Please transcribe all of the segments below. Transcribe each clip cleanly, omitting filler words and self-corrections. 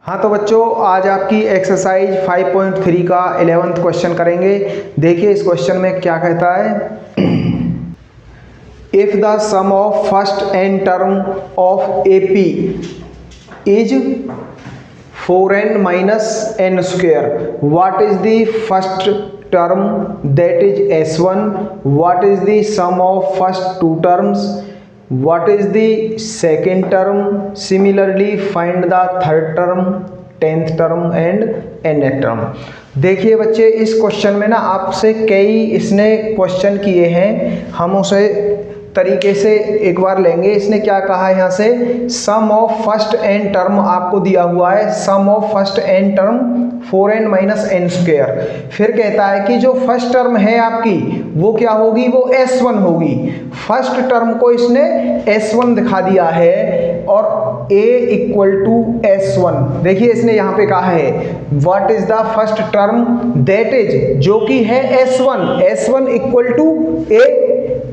हाँ तो बच्चों, आज आपकी एक्सरसाइज 5.3 का 11th क्वेश्चन करेंगे। देखिए इस क्वेश्चन में क्या कहता है। If the sum of first n term of AP is 4n minus n square, what is the first term, that is S1? What is the sum of first two terms? What is the second term? Similarly find the third term, 10th term and nth term। देखिए बच्चे, इस question में ना आपसे कई इसने question किए हैं, हम उसे तरीके से एक बार लेंगे। इसने क्या कहा है यहाँ से, sum of first n term आपको दिया हुआ है, sum of first n term 4n minus n square. फिर कहता है कि जो फर्स्ट टर्म है आपकी वो क्या होगी, वो S1 होगी। फर्स्ट टर्म को इसने S1 दिखा दिया है और A इक्वल टू S1। देखिए इसने यहाँ पे कहा है what is the first term, that is, जो कि है S1, S1 equal to A,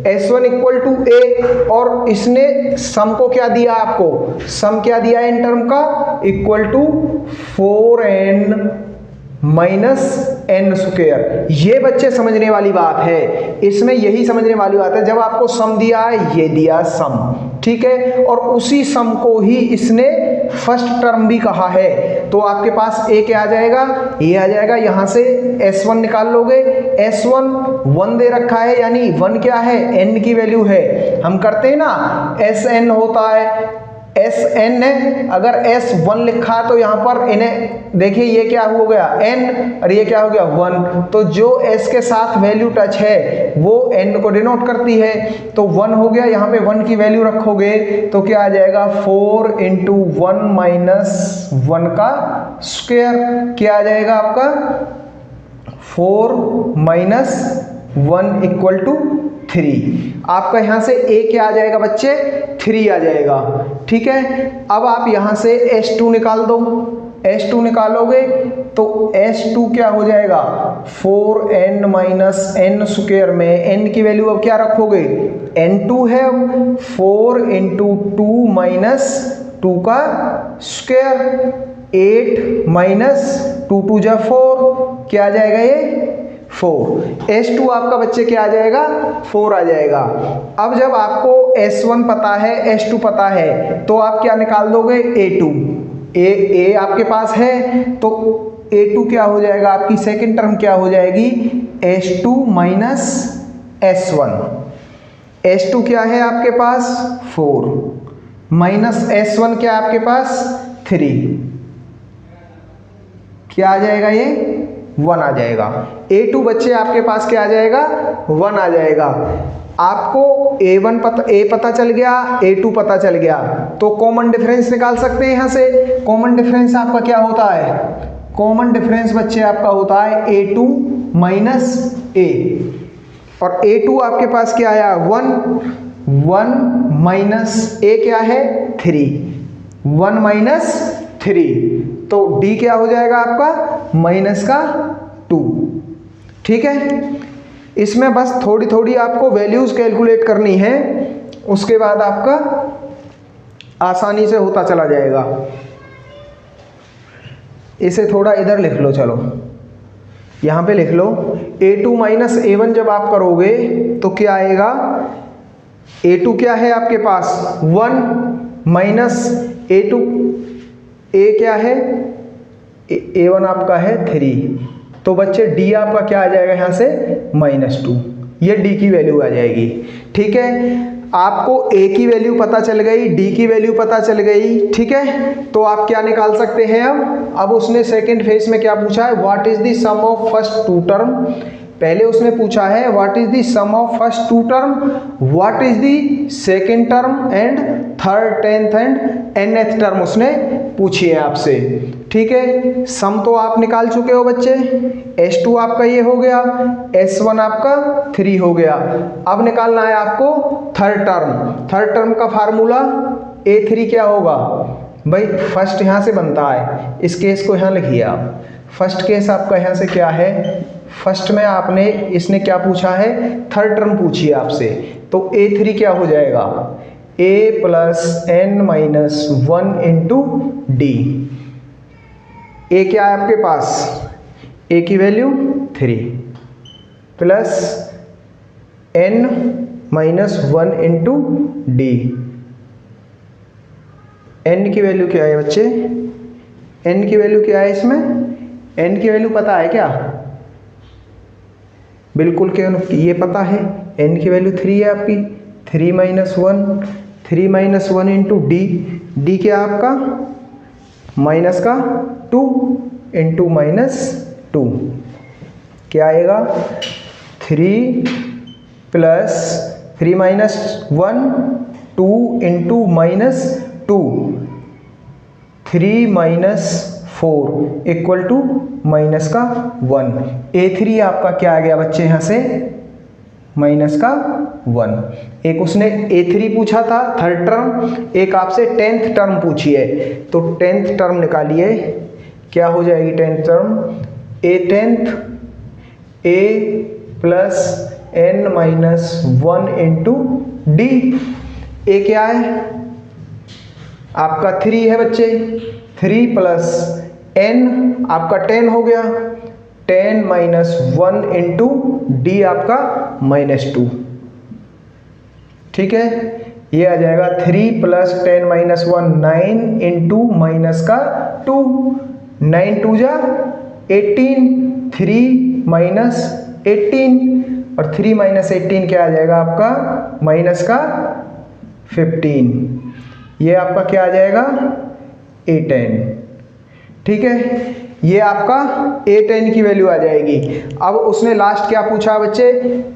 S1 equal to A। और इसने सम को क्या दिया आपको, सम क्या दिया इन टर्म का, equal to 4n minus n square. ये बच्चे समझने वाली बात है, इसमें यही समझने वाली बात है। जब आपको सम दिया है, ये दिया सम, ठीक है, और उसी सम को ही इसने फर्स्ट टर्म भी कहा है। तो आपके पास A क्या आ जाएगा, ये आ जाएगा। यहां से S1 निकाल लोगे, S1 1 दे रखा है, यानी 1 क्या है, n की वैल्यू है। हम करते हैं ना, Sn होता है, Sn है, अगर S1 लिखा है तो यहाँ पर इन्हें देखिए ये क्या हो गया n और ये क्या हो गया 1। तो जो S के साथ वैल्यू टच है वो n को डिनोट करती है, तो 1 हो गया। यहाँ पे 1 की वैल्यू रखोगे तो क्या आ जाएगा, 4 इंटू 1 माइनस 1 का स्क्वायर। क्या आ जाएगा आपका, 4 माइनस 1 इक्वल टू 3। आपका यहां से A क्या आ जाएगा बच्चे, 3 आ जाएगा, ठीक है। अब आप यहां से S2 निकाल दो, S2 निकालोगे तो S2 क्या हो जाएगा, 4n माइनस n स्क्वायर में n की वैल्यू अब क्या रखोगे, n2 है, 4 इंटू 2 माइनस 2 का स्क्वायर, 8 माइनस 2 2 जा 4, क्या आ जाएगा ये 4। S2 आपका बच्चे क्या आ जाएगा, 4 आ जाएगा। अब जब आपको S1 पता है, S2 पता है, तो आप क्या निकाल दोगे, A2। A आपके पास है तो A2 क्या हो जाएगा, आपकी सेकंड टर्म क्या हो जाएगी, S2 माइनस S1। S2 क्या है आपके पास 4 माइनस S1 क्या आपके पास 3, क्या आ जाएगा ये 1 आ जाएगा। A2 बच्चे आपके पास क्या आ जाएगा, 1 आ जाएगा। आपको A पता चल गया, A2 पता चल गया, तो कॉमन डिफरेंस निकाल सकते हैं यहाँ से। कॉमन डिफरेंस आपका क्या होता है, कॉमन डिफरेंस बच्चे आपका होता है A2 माइनस A, और A2 आपके पास क्या आया 1 माइनस A क्या है 3, 1 माइनस 3, तो D क्या हो जाएगा आपका माइनस का 2, ठीक है। इसमें बस थोड़ी थोड़ी आपको वैल्यूज कैलकुलेट करनी है, उसके बाद आपका आसानी से होता चला जाएगा। इसे थोड़ा इधर लिख लो, चलो यहाँ पे लिख लो। A2 माइनस A1 जब आप करोगे तो क्या आएगा, A2 क्या है आपके पास 1 माइनस A2, A क्या है, A1 आपका है 3, तो बच्चे D आपका क्या आ जाएगा यहाँ से -2, ये D की वैल्यू आ जाएगी, ठीक है। आपको A की वैल्यू पता चल गई, D की वैल्यू पता चल गई, ठीक है। तो आप क्या निकाल सकते हैं अब उसने सेकंड फेज में क्या पूछा है, what is the sum of first two term. पहले उसने पूछा है what is the sum of first two term, what is the second term and third, tenth and nth term उसने पूछी है आपसे, ठीक है। सम तो आप निकाल चुके हो बच्चे, S2 आपका ये हो गया, S1 आपका 3 हो गया। अब निकालना है आपको थर्ड टर्म। थर्ड टर्म का फार्मूला A3 क्या होगा भाई, फर्स्ट यहाँ से बनता है, इस केस को यहाँ लिखिए आप। फर्स्ट केस आपका यहाँ से क्या है, फर्स्ट में आपने इसने क्या पूछा है, थर्ड टर्म पूछी है आपसे, तो A3 क्या हो जाएगा, A plus n minus 1 into D. A क्या है आपके पास, ए की value 3 plus n minus 1 into D. n की वैल्यू क्या है बच्चे, n की वैल्यू क्या है इसमें, n की वैल्यू पता है क्या, बिल्कुल क्यों ये पता है, n की वैल्यू 3 है आपकी, 3 minus 1, 3 minus 1 into D, D क्या है आपका माइनस का 2 इंटू माइनस 2, क्या आएगा 3 plus 3 minus 1 2 into minus 2, 3 minus 4 equal to minus का 1। A3 आपका क्या आ गया बच्चे यहाँ से माइनस का 1। एक उसने A3 पूछा था थर्ड टर्म, एक आपसे 10th टर्म पूछी है, तो 10th टर्म निकालिए, क्या हो जाएगी 10th term, A 10th A plus n minus 1 into D. A क्या है आपका 3 है बच्चे, 3 प्लस n आपका 10 हो गया, 10 माइनस 1 इंटू डी आपका -2, ठीक है। ये आ जाएगा 3 प्लस 10 माइनस 1 9 इंटू माइनस का 2, 9 2 जा 18, 3 माइनस 18 और 3 माइनस 18 क्या आ जाएगा आपका माइनस का 15, ये आपका क्या आ जाएगा A10, ठीक है। ये आपका A10 की वैल्यू आ जाएगी। अब उसने लास्ट क्या पूछा बच्चे,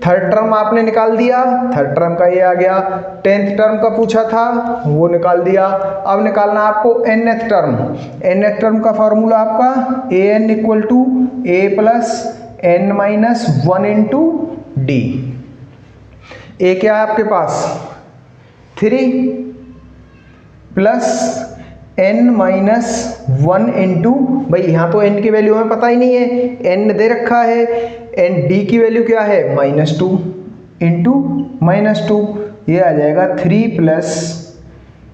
थर्ड टर्म आपने निकाल दिया, थर्ड टर्म का ये आ गया, 10th टर्म का पूछा था वो निकाल दिया। अब निकालना आपको nth टर्म, nth टर्म का फॉर्मूला आपका an equal to a plus n minus 1 into D. A क्या है आपके पास 3 प्लस n माइनस 1 इंटू, भाई यहाँ तो n की वैल्यू हमें पता ही नहीं है, n दे रखा है, n d की वैल्यू क्या है -2 इंटू -2, ये आ जाएगा 3 प्लस,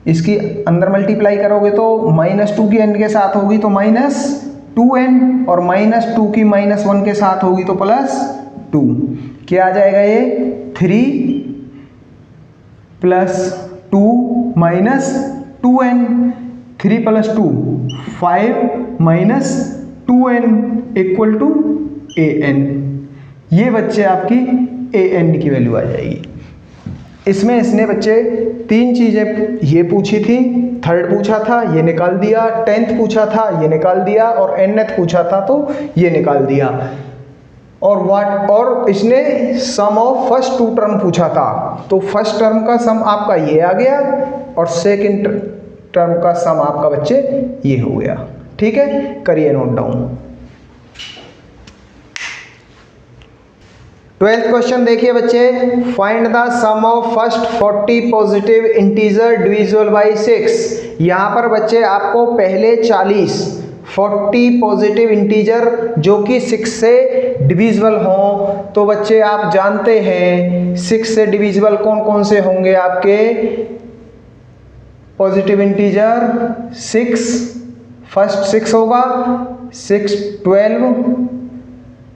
इसकी अंदर मल्टीप्लाई करोगे तो -2 की n के साथ होगी तो -2n और -2 की -1 के साथ होगी तो +2, क्या आ जाएगा ये 3 plus 2 minus 2n, 3 plus 2 5 minus 2n equal to an। ये बच्चे आपकी an की वैल्यू आ जाएगी। इसमें इसने बच्चे 3 चीज़ें ये पूछी थी, थर्ड पूछा था ये निकाल दिया, 10th पूछा था ये निकाल दिया और nth पूछा था तो ये निकाल दिया। और इसने सम ऑफ फर्स्ट 2 टर्म पूछा था, तो फर्स्ट टर्म का सम आपका ये आ गया और सेकंड टर्म का सम आपका बच्चे ये हो गया, ठीक है। करिए नोट डाउन। 12th क्वेश्चन देखिए बच्चे, find the sum of first 40 positive integer divisible by 6। यहाँ पर बच्चे आपको पहले 40 पॉजिटिव इंटीजर जो कि 6 से डिविजिबल हों, तो बच्चे आप जानते हैं 6 से डिविजिबल कौन कौन से होंगे आपके पॉजिटिव इंटीजर, 6 फर्स्ट 6 होगा, 6 12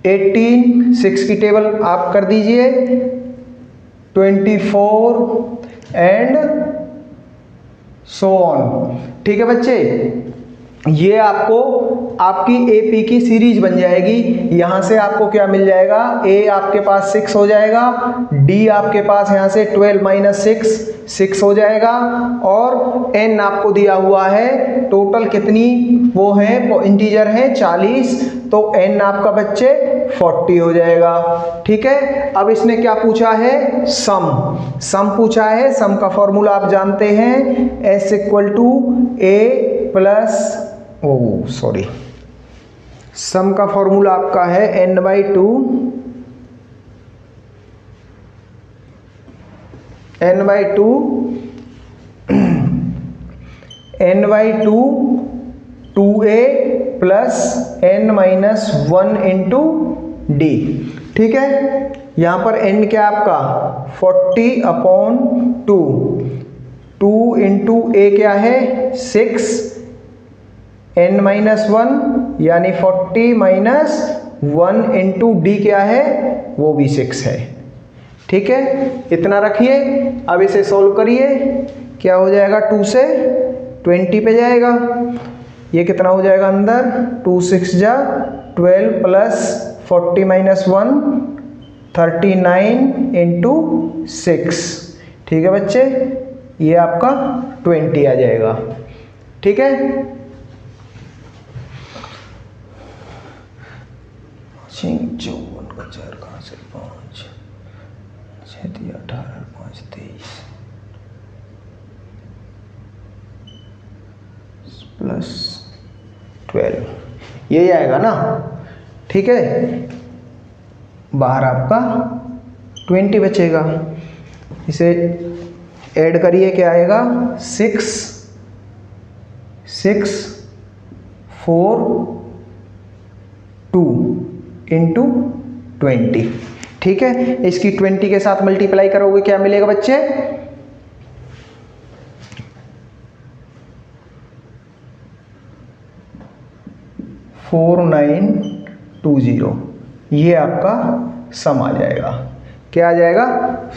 18, 6 की टेबल आप कर दीजिए 24 एंड सो ऑन, ठीक है बच्चे। ये आपको आपकी एपी की सीरीज बन जाएगी। यहाँ से आपको क्या मिल जाएगा, ए आपके पास 6 हो जाएगा, डी आपके पास यहाँ से 12 माइनस 6 हो जाएगा और एन आपको दिया हुआ है टोटल कितनी वो है इंटीजर है 40, तो एन आपका बच्चे 40 हो जाएगा, ठीक है। अब इसने क्या पूछा है, सम पूछा है। सम का फॉर्मूला आप जानते हैं, S equal to A plus sum का फॉर्मूला आपका है n/2 2a plus n minus 1 into D, ठीक है। यहाँ पर n क्या आपका 40/2, 2 इंटू a क्या है 6, n माइनस 1 यानी 40 माइनस 1 इंटू डी क्या है, वो भी 6 है। ठीक है, इतना रखिए। अब इसे सोल्व करिए, क्या हो जाएगा, 2 से 20 पे जाएगा। ये कितना हो जाएगा अंदर, 2 6 जा 12 प्लस 40 माइनस 1 39 इंटू 6। ठीक है बच्चे, ये आपका 20 आ जाएगा। ठीक है, 54 का 4 कहाँ से 5 6 18 5 23 प्लस 12, यही आएगा ना। ठीक है, बाहर आपका 20 बचेगा। इसे ऐड करिए, क्या आएगा, 6 6 4 2 इंटू 20। ठीक है, इसकी 20 के साथ मल्टीप्लाई करोगे, क्या मिलेगा बच्चे, 4920। ये आपका सम आ जाएगा। क्या आ जाएगा,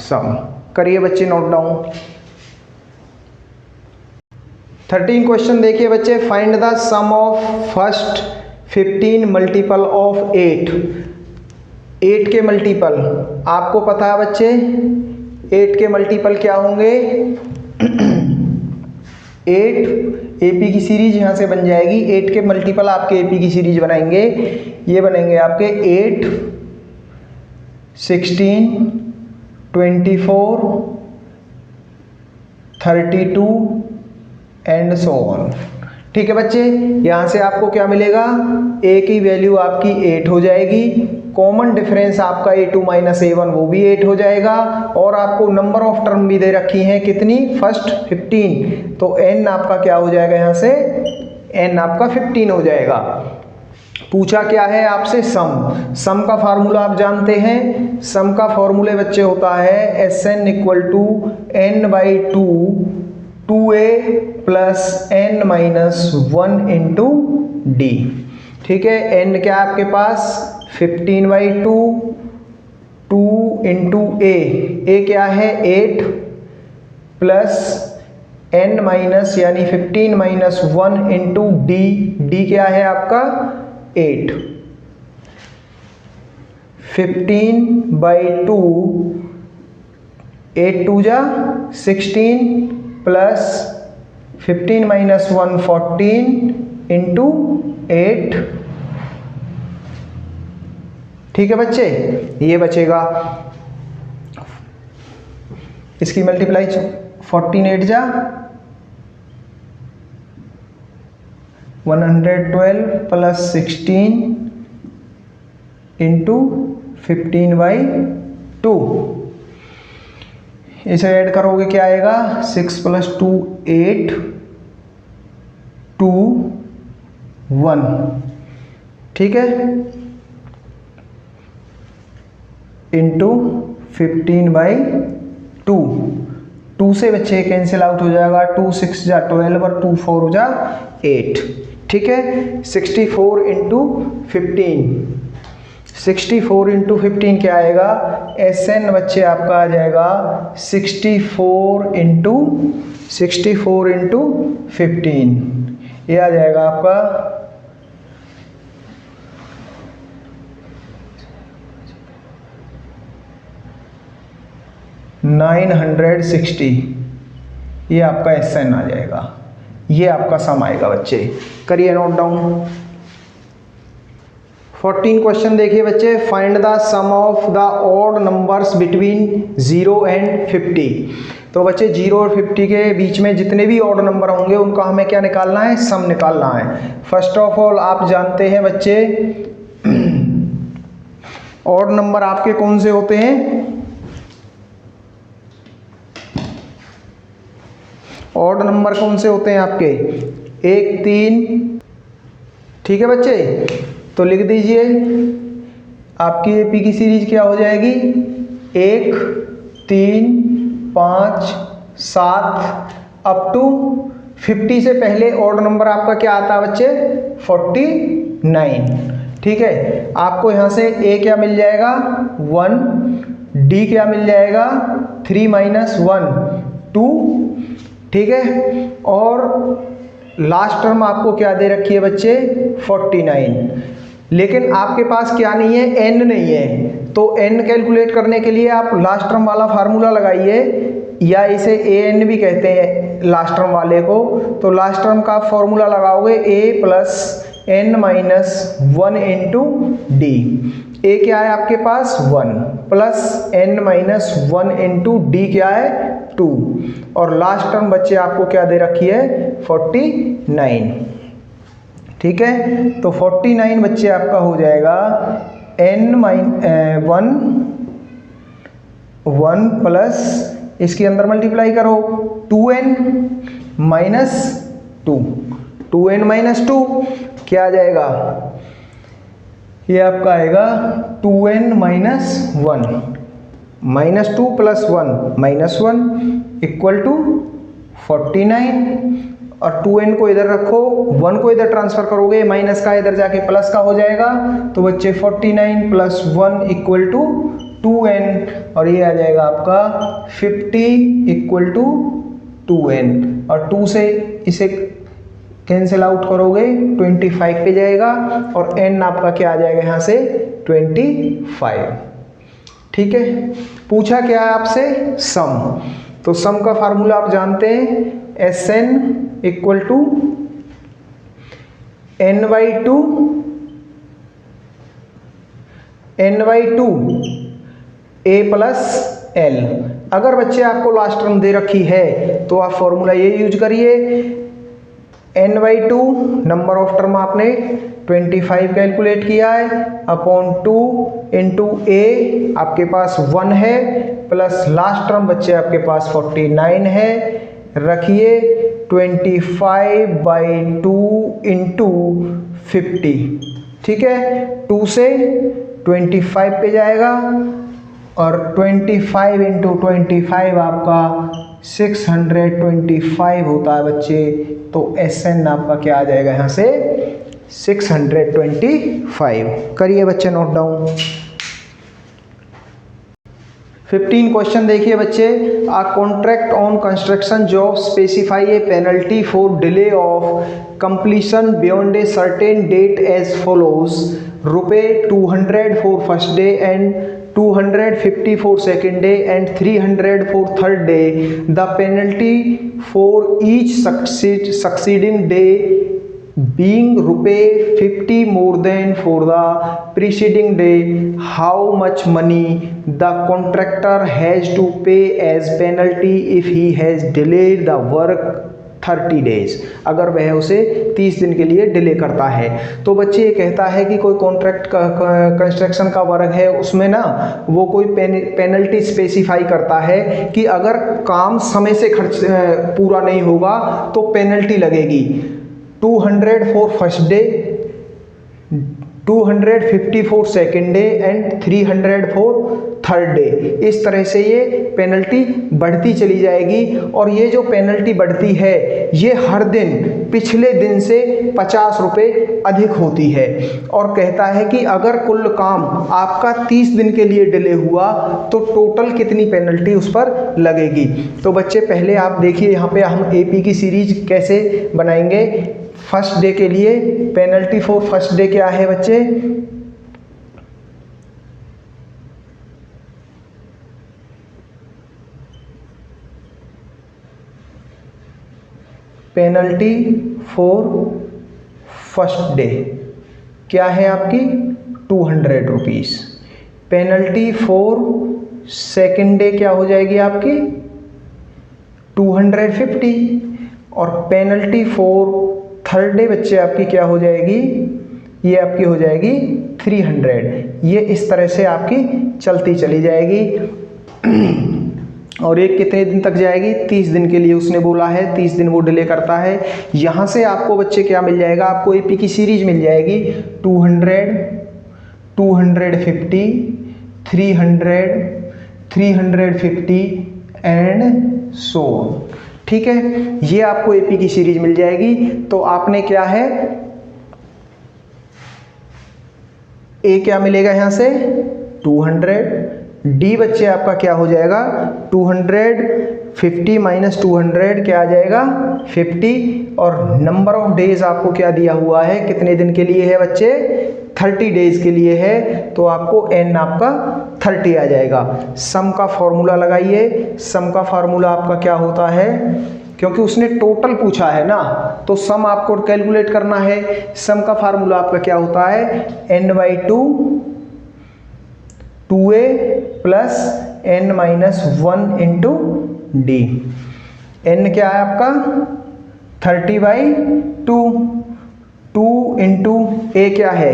सम। करिए बच्चे नोट डाउन। 13 क्वेश्चन देखिए बच्चे, find the sum of first 15 multiple of 8। 8 के मल्टीपल आपको पता है बच्चे, 8 के मल्टीपल क्या होंगे, 8 एपी की सीरीज यहाँ से बन जाएगी। 8 के मल्टीपल आपके एपी की सीरीज बनाएंगे, ये बनेंगे आपके 8 16 24 32 एंड सो ऑन। ठीक है बच्चे, यहाँ से आपको क्या मिलेगा, ए की वैल्यू आपकी 8 हो जाएगी, कॉमन डिफरेंस आपका a2 माइनस a1 वो भी 8 हो जाएगा, और आपको नंबर ऑफ टर्म भी दे रखी हैं कितनी, फर्स्ट 15, तो n आपका क्या हो जाएगा, यहाँ से n आपका 15 हो जाएगा। पूछा क्या है आपसे, सम। सम का फार्मूला आप जानते हैं, सम का फॉर्मूले बच्चे होता है Sn equal to n/2 2a plus n minus 1 into D. ठीक है, n क्या है आपके पास, 15/2 2 इंटू ए क्या है 8 प्लस n माइनस यानी 15 माइनस 1 इंटू डी क्या है आपका 8। 15/2 8 2 जा 16 प्लस 15 माइनस 1 14 इंटू 8। ठीक है बच्चे, ये बचेगा, इसकी मल्टीप्लाई 14 8 जा 112 प्लस 16 इंटू 15/2। इसे ऐड करोगे क्या आएगा, 6 प्लस 2 8 2 1। ठीक है, इंटू 15/2। 2 से बच्चे कैंसिल आउट हो जाएगा, 2 6 जा 12 और 2 4 हो जा 8। ठीक है, 64 इंटू 15, 64 इंटू 15 क्या आएगा, Sn बच्चे आपका आ जाएगा 64 इंटू 15, ये आ जाएगा आपका 960। ये आपका Sn आ जाएगा, ये आपका सम आएगा बच्चे। करिए नोट डाउन। 14 क्वेश्चन देखिए बच्चे, find the sum of the odd numbers between 0 and 50। तो बच्चे 0 और 50 के बीच में जितने भी ऑड नंबर होंगे उनका हमें क्या निकालना है, सम निकालना है। फर्स्ट ऑफ ऑल आप जानते हैं बच्चे ऑड नंबर आपके कौन से होते हैं, ऑड नंबर कौन से होते हैं आपके, 1 3। ठीक है बच्चे, तो लिख दीजिए आपकी एपी की सीरीज क्या हो जाएगी, 1 3 5 7 अप टू 50 से पहले ऑड नंबर आपका क्या आता है बच्चे, 49। ठीक है, आपको यहाँ से a क्या मिल जाएगा 1, d क्या मिल जाएगा 3 माइनस 1 2। ठीक है, और लास्ट टर्म आपको क्या दे रखी है बच्चे 49। लेकिन आपके पास क्या नहीं है n नहीं है, तो n कैलकुलेट करने के लिए आप लास्ट टर्म वाला फार्मूला लगाइए, या इसे an भी कहते हैं लास्ट टर्म वाले को। तो लास्ट टर्म का फॉर्मूला लगाओगे a plus n minus 1 into D. a क्या है आपके पास 1 plus n minus 1 into D क्या है 2, और लास्ट टर्म बच्चे आपको क्या दे रखी है 49। ठीक है, तो 49 बच्चे आपका हो जाएगा वन प्लस इसके अंदर मल्टीप्लाई करो 2n माइनस 2 माइनस 2 क्या आ जाएगा, ये आपका आएगा 2n minus 1 minus 2 plus 1 minus 1 equal to 49। और 2n को इधर रखो, 1 को इधर ट्रांसफर करोगे, माइनस का इधर जाके प्लस का हो जाएगा, तो बच्चे 49 प्लस 1 इक्वल टू 2n, और ये आ जाएगा आपका 50 इक्वल टू 2n, और 2 से इसे कैंसिल आउट करोगे 25 पे जाएगा, और n आपका क्या आ जाएगा यहाँ से 25। ठीक है, पूछा क्या है आपसे सम, तो सम का फार्मूला आप जानते हैं Sn equal to n/2 a plus l। अगर बच्चे आपको लास्ट टर्म दे रखी है तो आप फॉर्मूला ये यूज करिए, n/2 नंबर ऑफ टर्म आपने 25 कैलकुलेट किया है अपॉन 2 इंटू a आपके पास 1 है, प्लस लास्ट टर्म बच्चे आपके पास 49 है, रखिए 25/2 इंटू 50। ठीक है, 2 से 25 पे जाएगा, और 25 इंटू 25 आपका 625 होता है बच्चे, तो Sn आपका क्या आ जाएगा यहाँ से 625। करिए बच्चे नोट डाउन। 15 क्वेश्चन देखिए बच्चे, a contract on construction job specify a penalty for delay of completion beyond a certain date as follows, ₹200 for first day and 250 for second day and 300 for third day. The penalty for each succeeding day being ₹50 more than for the preceding day, how much money the contractor has to pay as penalty if he has delayed the work 30 days, अगर वह उसे 30 दिन के लिए delay करता है। तो बच्चे ये कहता है कि कोई कॉन्ट्रैक्ट का कंस्ट्रक्शन का वर्क है, उसमें ना वो कोई पेनल्टी स्पेसिफाई करता है कि अगर काम समय से खर्च पूरा नहीं होगा तो पेनल्टी लगेगी। 200 for first day, 250 for second day and 300 for third day. इस तरह से ये पेनल्टी बढ़ती चली जाएगी, और ये जो पेनल्टी बढ़ती है ये हर दिन पिछले दिन से 50 रुपये अधिक होती है, और कहता है कि अगर कुल काम आपका 30 दिन के लिए डिले हुआ तो टोटल कितनी पेनल्टी उस पर लगेगी। तो बच्चे पहले आप देखिए यहाँ पे हम AP की सीरीज कैसे बनाएंगे। फर्स्ट डे के लिए पेनल्टी फॉर फर्स्ट डे क्या है बच्चे, पेनल्टी फॉर फर्स्ट डे क्या है आपकी 200 rupees. Penalty for second day क्या हो जाएगी आपकी 250, और पेनल्टी फॉर थर्ड डे बच्चे आपकी क्या हो जाएगी, ये आपकी हो जाएगी 300। ये इस तरह से आपकी चलती चली जाएगी, और ये कितने दिन तक जाएगी 30 दिन के लिए उसने बोला है, 30 दिन वो डिले करता है। यहाँ से आपको बच्चे क्या मिल जाएगा, आपको AP की सीरीज मिल जाएगी 200, 250, 300, 350 एंड सो। ठीक है, ये आपको AP की सीरीज मिल जाएगी। तो आपने क्या है ए क्या मिलेगा यहाँ से 200, डी बच्चे आपका क्या हो जाएगा 250 माइनस 200 क्या आ जाएगा 50, और नंबर ऑफ डेज आपको क्या दिया हुआ है, कितने दिन के लिए है बच्चे 30 डेज के लिए है, तो आपको n आपका 30 आ जाएगा। सम का फॉर्मूला लगाइए, सम का फार्मूला आपका क्या होता है, क्योंकि उसने टोटल पूछा है ना, तो सम आपको कैलकुलेट करना है। सम का फार्मूला आपका क्या होता है n/2 2a plus n-1 into D. n क्या है आपका 30/2, 2 इंटू ए क्या है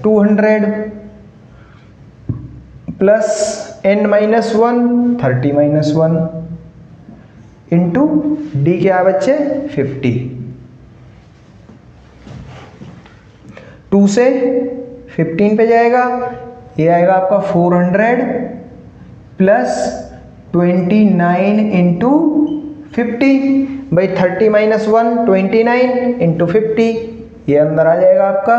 200 प्लस n-1 30-1 इंटू डी क्या है बच्चे 50। 2 से 15 पे जाएगा, ये आएगा आपका 400 प्लस 29 इंटू 50 भाई 30-1 29 इंटू 50, ये अंदर आ जाएगा आपका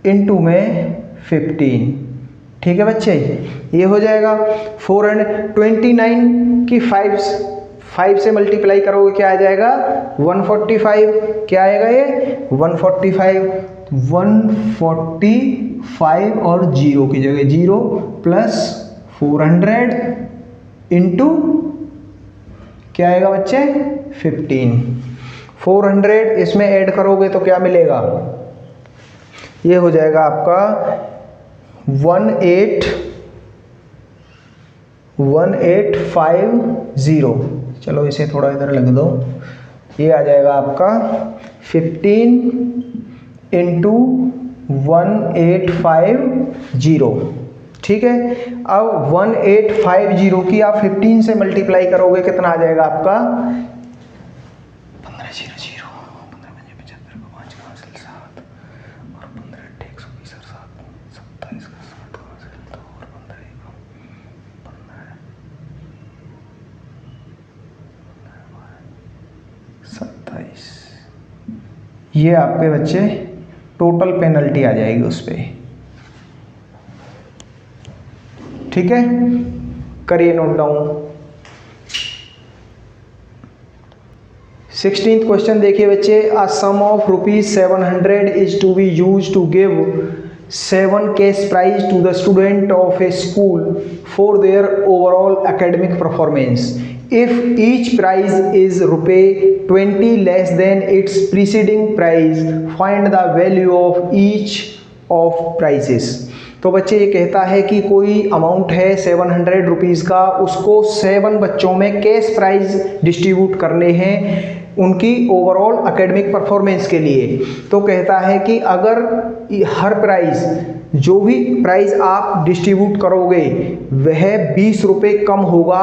इंटू में 15। ठीक है बच्चे, ये हो जाएगा 429 की 5 से मल्टीप्लाई करोगे क्या आ जाएगा 145, क्या आएगा ये 145, 145 और 0 की जगह 0 प्लस 400 इंटू क्या आएगा बच्चे 15। 400 इसमें ऐड करोगे तो क्या मिलेगा, ये हो जाएगा आपका 1850। चलो इसे थोड़ा इधर लग दो, ये आ जाएगा आपका 15 इंटू 1850। ठीक है, अब 1850 की आप 15 से मल्टीप्लाई करोगे कितना आ जाएगा आपका 1500 15 5 का 7 और 15 120 और 7 27 का 7 और 15 27, ये आपके बच्चे टोटल पेनल्टी आ जाएगी उस पे। ठीक है, करिए नोट डाउन। 16th क्वेश्चन देखिए बच्चे, a sum of ₹700 is to be use to give 7 cash prize to the student of a school for their overall academic performance. If each prize is ₹20 less than its preceding prize, find the value of each of prizes। तो बच्चे ये कहता है कि कोई amount है 700 rupees का, उसको 7 बच्चों में कैश प्राइज डिस्ट्रीब्यूट करने हैं उनकी ओवरऑल एकेडमिक परफॉर्मेंस के लिए। तो कहता है कि अगर हर प्राइज, जो भी प्राइज आप डिस्ट्रीब्यूट करोगे वह 20 रुपये कम होगा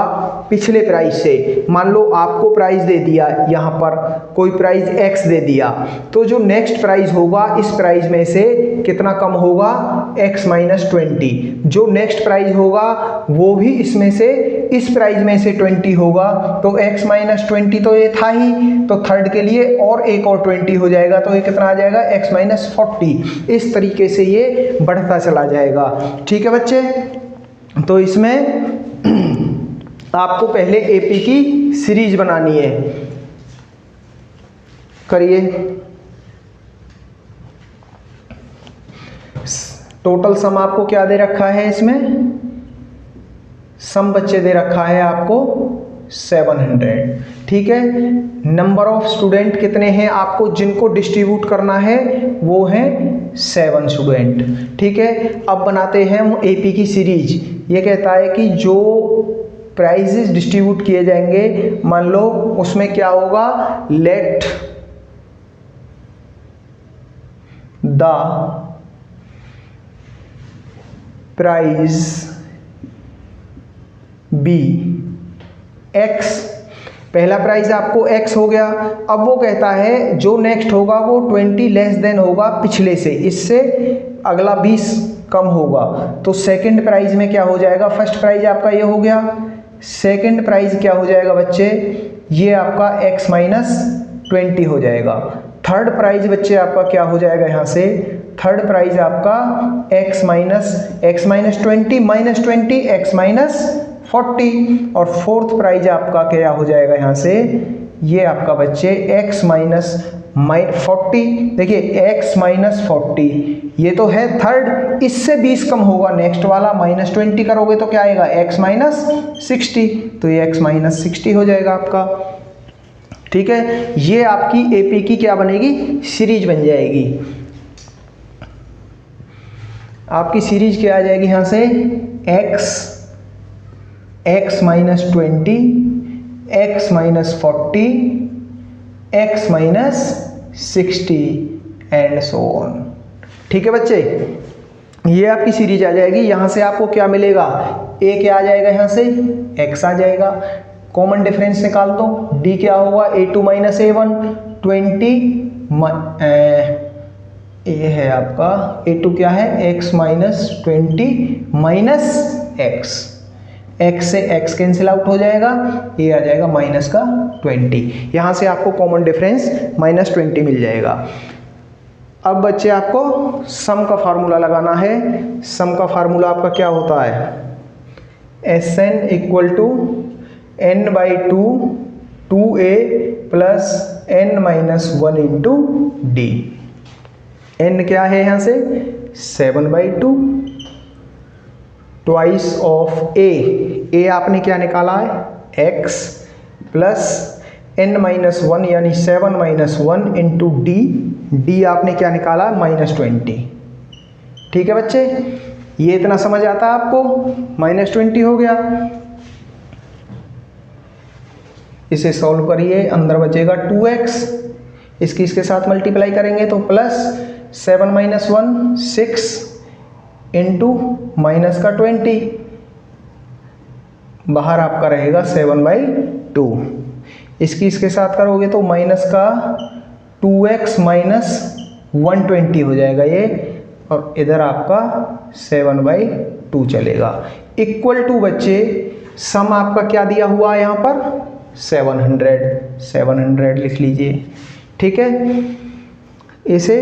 पिछले प्राइज से। मान लो आपको प्राइज दे दिया, यहाँ पर कोई प्राइज x दे दिया, तो जो नेक्स्ट प्राइज होगा इस प्राइज में से कितना कम होगा x-20। जो नेक्स्ट प्राइज होगा वो भी इसमें से इस प्राइज में से 20 होगा, तो x-20 तो ये था ही, तो थर्ड के लिए और एक और 20 हो जाएगा, तो ये कितना आ जाएगा x-40। इस तरीके से ये बढ़ता चला जाएगा। ठीक है बच्चे, तो इसमें आपको पहले एपी की सीरीज बनानी है। करिए, टोटल सम आपको क्या दे रखा है, इसमें सम बच्चे दे रखा है आपको 700। ठीक है, नंबर ऑफ स्टूडेंट कितने हैं आपको जिनको डिस्ट्रीब्यूट करना है, वो हैं 7 स्टूडेंट। ठीक है, अब बनाते हैं हम एपी की सीरीज। ये कहता है कि जो प्राइजेस डिस्ट्रीब्यूट किए जाएंगे, मान लो उसमें क्या होगा, let the prize be x। पहला प्राइज आपको x हो गया। अब वो कहता है जो नेक्स्ट होगा वो 20 लेस देन होगा पिछले से, इससे अगला 20 कम होगा। तो सेकंड प्राइज में क्या हो जाएगा, फर्स्ट प्राइज आपका ये हो गया, सेकंड प्राइज क्या हो जाएगा बच्चे, ये आपका x-20 हो जाएगा। थर्ड प्राइज बच्चे आपका क्या हो जाएगा यहाँ से, थर्ड प्राइज आपका x माइनस 20 -20 x माइनस 40, और फोर्थ प्राइज आपका क्या हो जाएगा यहाँ से, ये आपका बच्चे x माइनस 40। देखिए x माइनस 40 ये तो है थर्ड, इससे 20 कम होगा नेक्स्ट वाला, -20 करोगे तो क्या आएगा x माइनस 60, तो ये x माइनस 60 हो जाएगा आपका। ठीक है, ये आपकी एपी की क्या बनेगी, सीरीज बन जाएगी। आपकी सीरीज क्या आ जाएगी यहाँ से, x minus 20, x minus 40, x minus 60 and so on. ठीक है बच्चे, ये आपकी सीरीज आ जाएगी। यहाँ से आपको क्या मिलेगा, a क्या आ जाएगा, यहाँ से x आ जाएगा, कॉमन डिफरेंस निकाल दो, d क्या होगा, a2 माइनस a1 20, ये है आपका a2 क्या है, x माइनस 20 माइनस x से x कैंसिल आउट हो जाएगा, ये आ जाएगा माइनस का 20। यहाँ से आपको कॉमन डिफरेंस -20 मिल जाएगा। अब बच्चे आपको सम का फार्मूला लगाना है। सम का फार्मूला आपका क्या होता है, Sn equal to n/2 2a plus n minus 1 into D. n क्या है यहाँ से 7/2 ट्वाइस ऑफ a आपने क्या निकाला है x प्लस n माइनस 1 यानी 7 माइनस 1 इंटू डी आपने क्या निकाला -20। ठीक है बच्चे, ये इतना समझ आता है आपको, -20 हो गया। इसे सॉल्व करिए, अंदर बचेगा 2x, इसके साथ मल्टीप्लाई करेंगे तो प्लस 7 माइनस 1 6 इंटू माइनस का 20, बाहर आपका रहेगा 7/2। इसके साथ करोगे तो माइनस का 2x माइनस 120 हो जाएगा ये, और इधर आपका 7/2 चलेगा। इक्वल टू बच्चे सम आपका क्या दिया हुआ है यहाँ पर 700 लिख लीजिए। ठीक है, इसे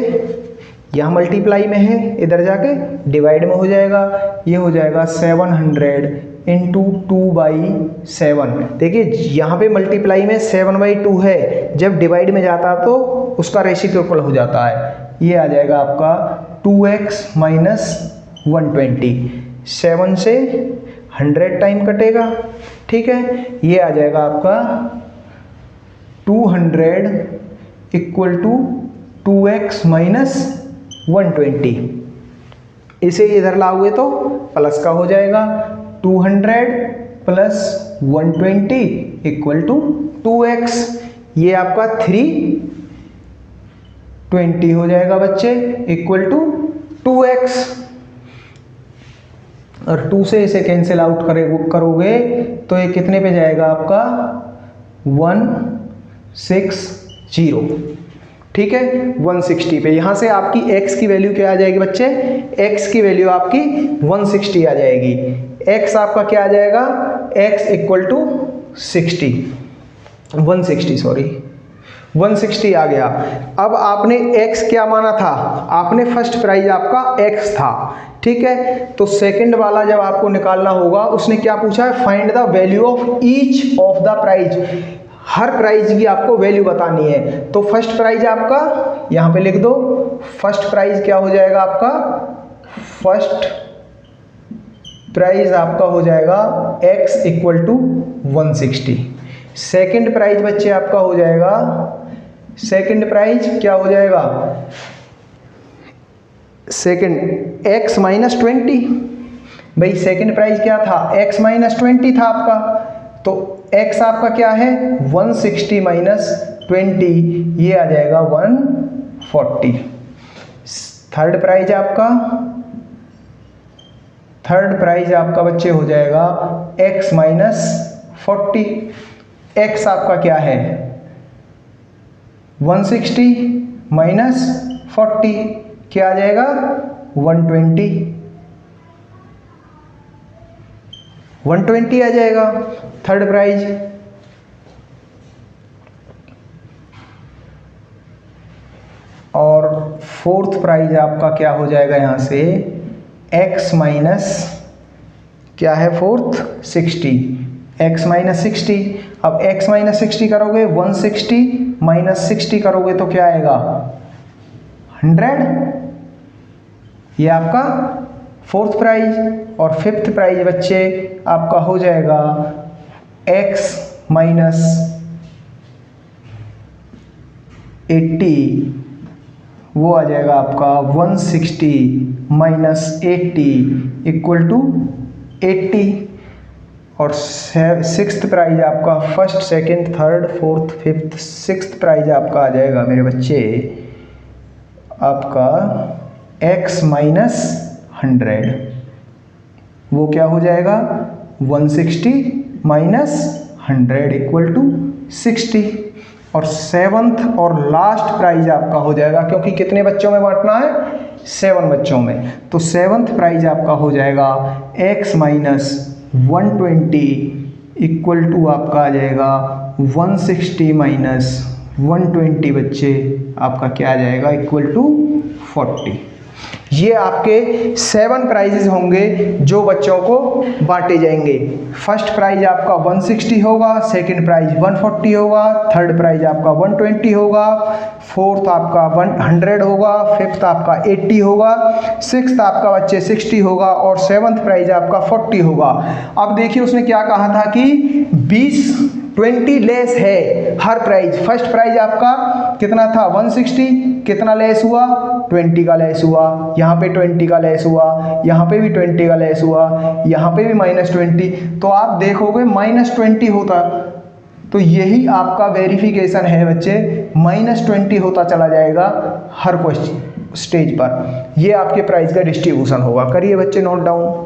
यहाँ मल्टीप्लाई में है, इधर जाके डिवाइड में हो जाएगा, ये हो जाएगा 700 इंटू 2/7। देखिए यहाँ पे मल्टीप्लाई में 7/2 है, जब डिवाइड में जाता तो उसका रेसिप्रोकल हो जाता है, ये आ जाएगा आपका 2x माइनस 120। 7 से 100 टाइम कटेगा। ठीक है, ये आ जाएगा आपका 200 इक्वल टू 2x माइनस 120। इसे इधर लाओगे तो प्लस का हो जाएगा, 200 प्लस 120 इक्वल टू 2x, ये आपका 320 हो जाएगा बच्चे, इक्वल टू 2x। और 2 से इसे कैंसिल आउट करोगे तो ये कितने पे जाएगा आपका 160। ठीक है, 160 पे। यहाँ से आपकी x की वैल्यू क्या आ जाएगी बच्चे, x की वैल्यू आपकी 160 आ जाएगी। x आपका क्या आ जाएगा, x इक्वल टू 160 आ गया। अब आपने x क्या माना था, आपने फर्स्ट प्राइज आपका x था। ठीक है, तो सेकंड वाला जब आपको निकालना होगा, उसने क्या पूछा है, find the value of each of the prize. हर प्राइज की आपको वैल्यू बतानी है। तो फर्स्ट प्राइज आपका यहाँ पे लिख दो, फर्स्ट प्राइज क्या हो जाएगा आपका, फर्स्ट प्राइज आपका हो जाएगा x equal to 160। Second prize बच्चे आपका हो जाएगा, सेकंड प्राइज क्या हो जाएगा, सेकंड x माइनस 20। भाई सेकंड प्राइज क्या था, x माइनस 20 था आपका, तो x आपका क्या है 160 माइनस 20, ये आ जाएगा 140। थर्ड प्राइज आपका बच्चे हो जाएगा x माइनस 40। x आपका क्या है 160 माइनस 40, क्या आ जाएगा 120 आ जाएगा थर्ड प्राइज। और फोर्थ प्राइज आपका क्या हो जाएगा यहाँ से x माइनस क्या है फोर्थ 60, x माइनस 60। अब x माइनस 60 करोगे 160 माइनस 60 करोगे तो क्या आएगा 100। ये आपका फोर्थ प्राइज। और फिफ्थ प्राइज बच्चे आपका हो जाएगा x माइनस 80, वो आ जाएगा आपका 160 माइनस 80 इक्वल टू 80। और सिक्स्थ प्राइज आपका first second third fourth fifth sixth prize आपका आ जाएगा मेरे बच्चे आपका x माइनस 100, वो क्या हो जाएगा 160 माइनस 100 इक्वल टू 60। और सेवंथ और लास्ट प्राइज आपका हो जाएगा, क्योंकि कितने बच्चों में बांटना है 7 बच्चों में, तो सेवंथ प्राइज आपका हो जाएगा x माइनस 120 इक्वल टू आपका आ जाएगा 160 माइनस 120 बच्चे आपका क्या आ जाएगा इक्वल टू 40। ये आपके 7 प्राइजेज होंगे जो बच्चों को बांटे जाएंगे। फर्स्ट प्राइज आपका 160 होगा, सेकंड प्राइज 140 होगा, थर्ड प्राइज आपका 120 होगा, फोर्थ आपका 100 होगा, फिफ्थ आपका 80 होगा, सिक्स्थ आपका बच्चे 60 होगा और सेवंथ प्राइज आपका 40 होगा। अब देखिए उसने क्या कहा था कि 20 लेस है हर प्राइज। फर्स्ट प्राइज आपका कितना था 160, कितना लेस हुआ 20 का लेस हुआ, यहाँ पे 20 का लेस हुआ, यहाँ पे भी 20 का लेस हुआ, यहाँ पे भी -20। तो आप देखोगे -20 होता, तो यही आपका वेरिफिकेशन है बच्चे, -20 होता चला जाएगा हर क्वेश्चन स्टेज पर। ये आपके प्राइज का डिस्ट्रीब्यूशन होगा। करिए बच्चे नोट डाउन।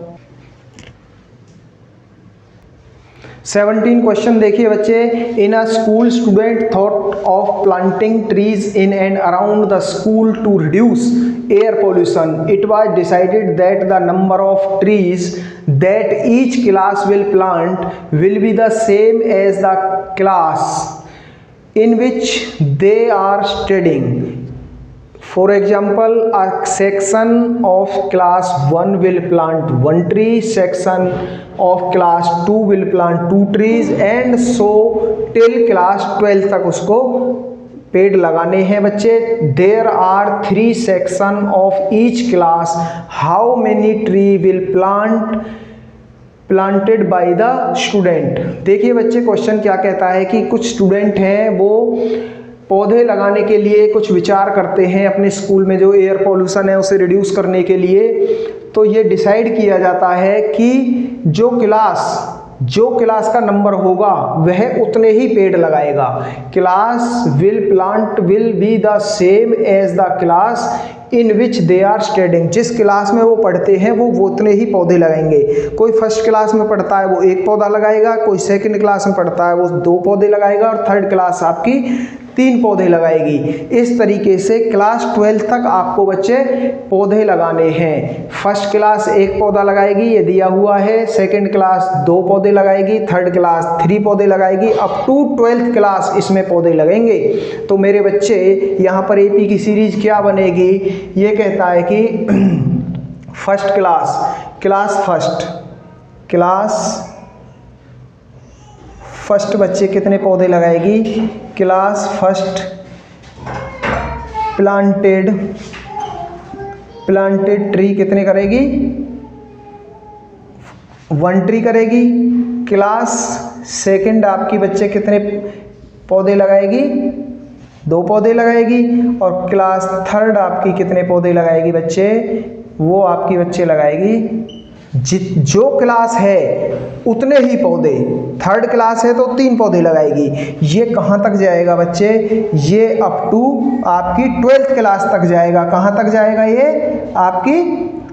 17 क्वेश्चन देखिए बच्चे। In a school student thought of planting trees in and around the school to reduce air pollution. It was decided that the number of trees that each class will plant will be the same as the class in which they are studying. For example, a section of class 1 will plant 1 tree, section of class 2 will plant 2 trees and so till class 12 तक उसको पेड़ लगाने हैं बच्चे। There are 3 sections of each class. How many tree will planted by the student? देखिए बच्चे question क्या कहता है कि कुछ स्टूडेंट हैं वो पौधे लगाने के लिए कुछ विचार करते हैं अपने स्कूल में, जो एयर पोल्यूशन है उसे रिड्यूस करने के लिए। तो ये डिसाइड किया जाता है कि जो क्लास का नंबर होगा वह उतने ही पेड़ लगाएगा। Class will be the same as the class in which they are studying. जिस क्लास में वो पढ़ते हैं वो उतने ही पौधे लगाएंगे। कोई फर्स्ट क्लास में पढ़ता है वो 1 पौधा लगाएगा, कोई सेकंड क्लास में पढ़ता है वो 2 पौधे लगाएगा और थर्ड क्लास आपकी 3 पौधे लगाएगी। इस तरीके से क्लास 12 तक आपको बच्चे पौधे लगाने हैं। फर्स्ट क्लास 1 पौधा लगाएगी, ये दिया हुआ है, सेकंड क्लास 2 पौधे लगाएगी, थर्ड क्लास 3 पौधे लगाएगी, अप टू 12th क्लास इसमें पौधे लगेंगे। तो मेरे बच्चे यहाँ पर एपी की सीरीज क्या बनेगी, ये कहता है कि फर्स्ट क्लास फर्स्ट बच्चे कितने पौधे लगाएगी, क्लास फर्स्ट प्लांटेड ट्री कितने करेगी 1 ट्री करेगी। क्लास सेकंड आपकी बच्चे कितने पौधे लगाएगी 2 पौधे लगाएगी। और क्लास थर्ड आपकी कितने पौधे लगाएगी बच्चे, वो आपकी बच्चे लगाएगी जो क्लास है उतने ही पौधे। थर्ड क्लास है तो 3 पौधे लगाएगी। ये कहाँ तक जाएगा बच्चे, ये अप टू आपकी 12th क्लास तक जाएगा। कहाँ तक जाएगा, ये आपकी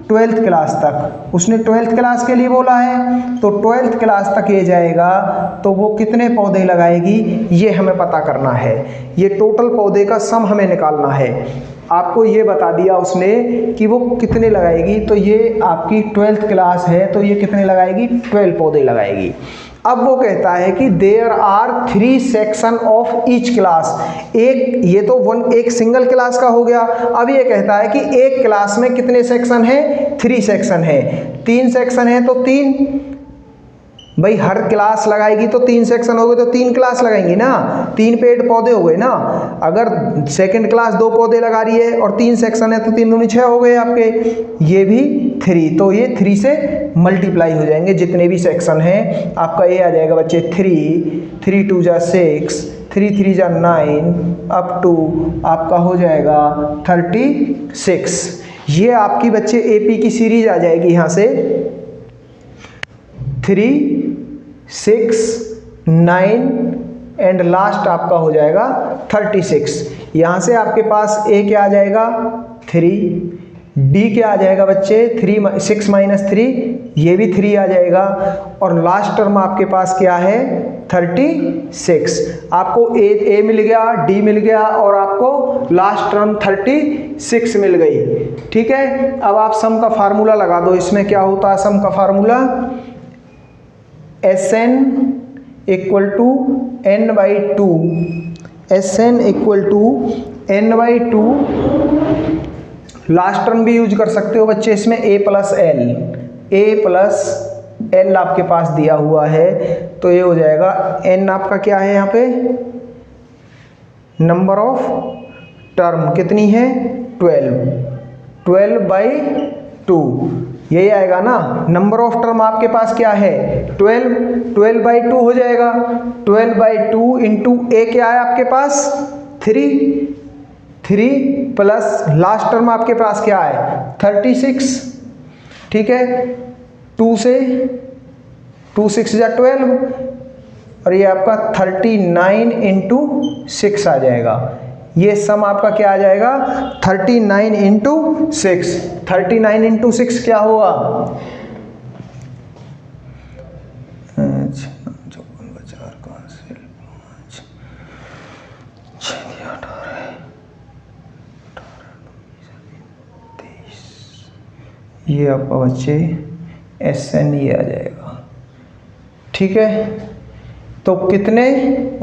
12th क्लास तक। उसने 12th क्लास के लिए बोला है तो 12th क्लास तक ये जाएगा। तो वो कितने पौधे लगाएगी ये हमें पता करना है। ये टोटल पौधे का सम हमें निकालना है। आपको ये बता दिया उसने कि वो कितने लगाएगी। तो ये आपकी 12th क्लास है तो ये कितने लगाएगी 12 पौधे लगाएगी। अब वो कहता है कि there are 3 section of each class. ये तो एक सिंगल क्लास का हो गया। अब ये कहता है कि एक क्लास में कितने सेक्शन हैं? 3 सेक्शन है। 3 सेक्शन है तो 3, भाई हर क्लास लगाएगी तो 3 सेक्शन हो गए तो 3 क्लास लगाएंगी ना, 3 पेड़ पौधे हो गए ना। अगर सेकंड क्लास 2 पौधे लगा रही है और 3 सेक्शन है तो 3 दूनी 6 हो गए आपके। ये भी 3, तो ये 3 से मल्टीप्लाई हो जाएंगे जितने भी सेक्शन हैं। आपका ये आ जाएगा बच्चे 3 2 जा 6, 3 3 जा 9 अप टू आपका हो जाएगा 36। ये आपकी बच्चे एपी की सीरीज आ जाएगी यहाँ से 3 6 9 एंड लास्ट आपका हो जाएगा 36। यहाँ से आपके पास ए क्या आ जाएगा 3, डी क्या आ जाएगा बच्चे 6 माइनस 3, ये भी 3 आ जाएगा, और लास्ट टर्म आपके पास क्या है 36। आपको ए मिल गया, डी मिल गया और आपको लास्ट टर्म 36 मिल गई। ठीक है, अब आप सम का फार्मूला लगा दो। इसमें क्या होता है सम का formula? Sn equal to n/2, Sn equal to n/2। Last term भी यूज कर सकते हो बच्चे इसमें a प्लस l आपके पास दिया हुआ है, तो ये हो जाएगा n आपका क्या है यहाँ पे नंबर ऑफ टर्म कितनी है 12/2 यही आएगा ना। नंबर ऑफ टर्म आपके पास क्या है 12/2 हो जाएगा। 12/2 इंटू ए क्या है आपके पास 3 प्लस लास्ट टर्म आपके पास क्या है 36। ठीक है, 2 6 जा 12 और ये आपका 39 इंटू 6 आ जाएगा। ये सम आपका क्या आ जाएगा 39 इंटू 6। 39 इंटू 6 क्या होगा 23। ये आपका बच्चे SN ये आ जाएगा। ठीक है, तो कितने